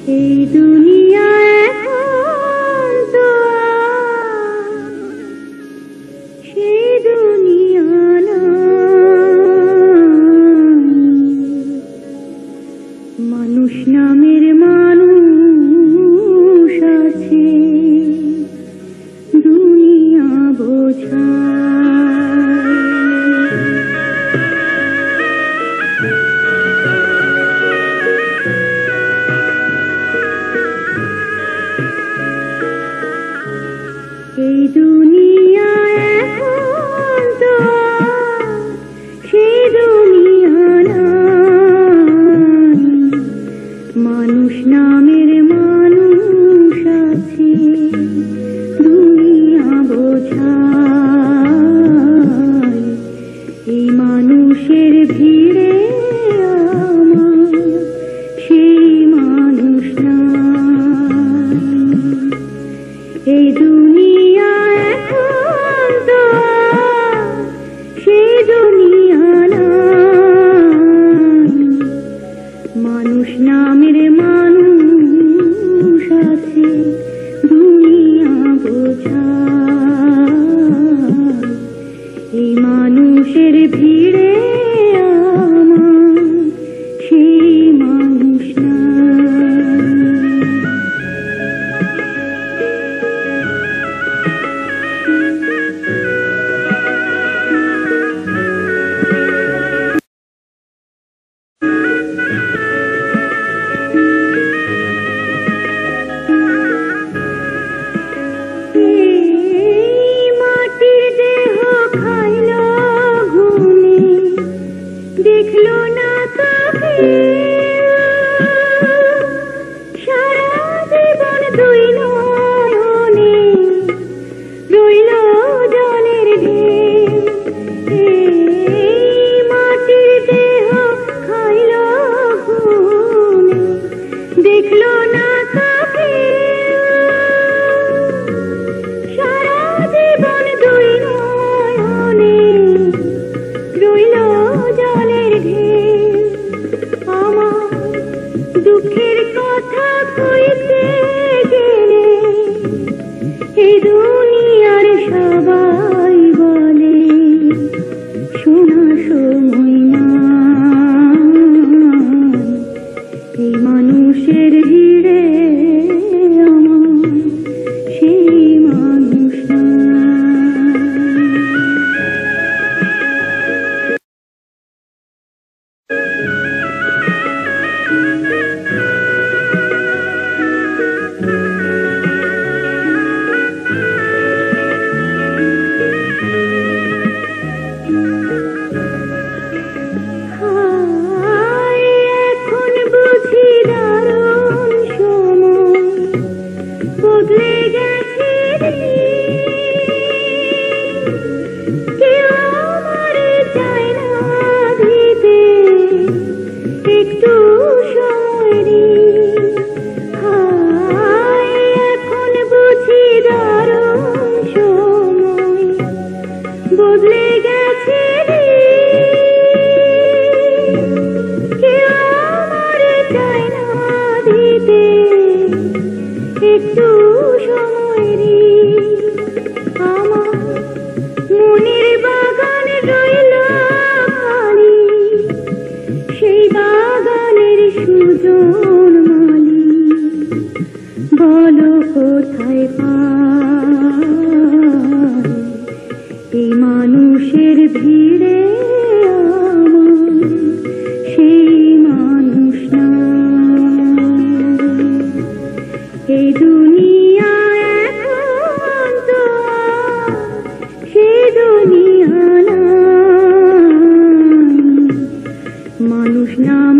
এই দুনিয়া এখন তো আর সেই দুনিয়া নয়। মানুষ নামের মানুষ আছে, দুনিয়া বোঝায়। এই দুনিয়া এখন তো সেই দুনিয়া নয়। মানুষ নামের মানুষ আছে, দুনিয়া বোঝায়। এই মানুষের ভিড়ে আমার সেই মানুষ নাই। এই দুনিয়া এখন তো সেই দুনিয়া নয়। মানুষ নামের মানুষ আছে, দুনিয়া বোঝায়। এই মানুষের ভিড়ে আমার সেই মানুষ নাই। মাটির দেহ খাইল ঘুমে, দেখলো না তাকে সারা জীবন দুই নয়নে রইল জলের ঢেউ। মাটির দেহ খাইল ঘুমে, দেখলো না তাকে সারা জীবন দুই নয়নে রইল জলের ঢেউ। আমার দুঃখের কথা কইতে গেলে এই দুনিয়ার সবাই বলে শোনা সময় না। এই মানুষের ভিড়ে আমার সেই মানুষ এখন বুঝি দারুণ সময় বদলে গেছে রে। কেউ আমার চায় না দিতে একটু সময় রে। এখন বুঝি দারুণ সময় বদলে গেছে রে। কেউ আমার চায় না দিতে একটু সময় রে। আমার মনের বাগান রইল খালি, সেই বাগানের সুজন মালি বলো কোথায় পাই। এই মানুষের ভিড়ে আমার সেই মানুষ নাই। এই দুনিয়া এখন তো সেই দুনিয়া নয়। মানুষ নাম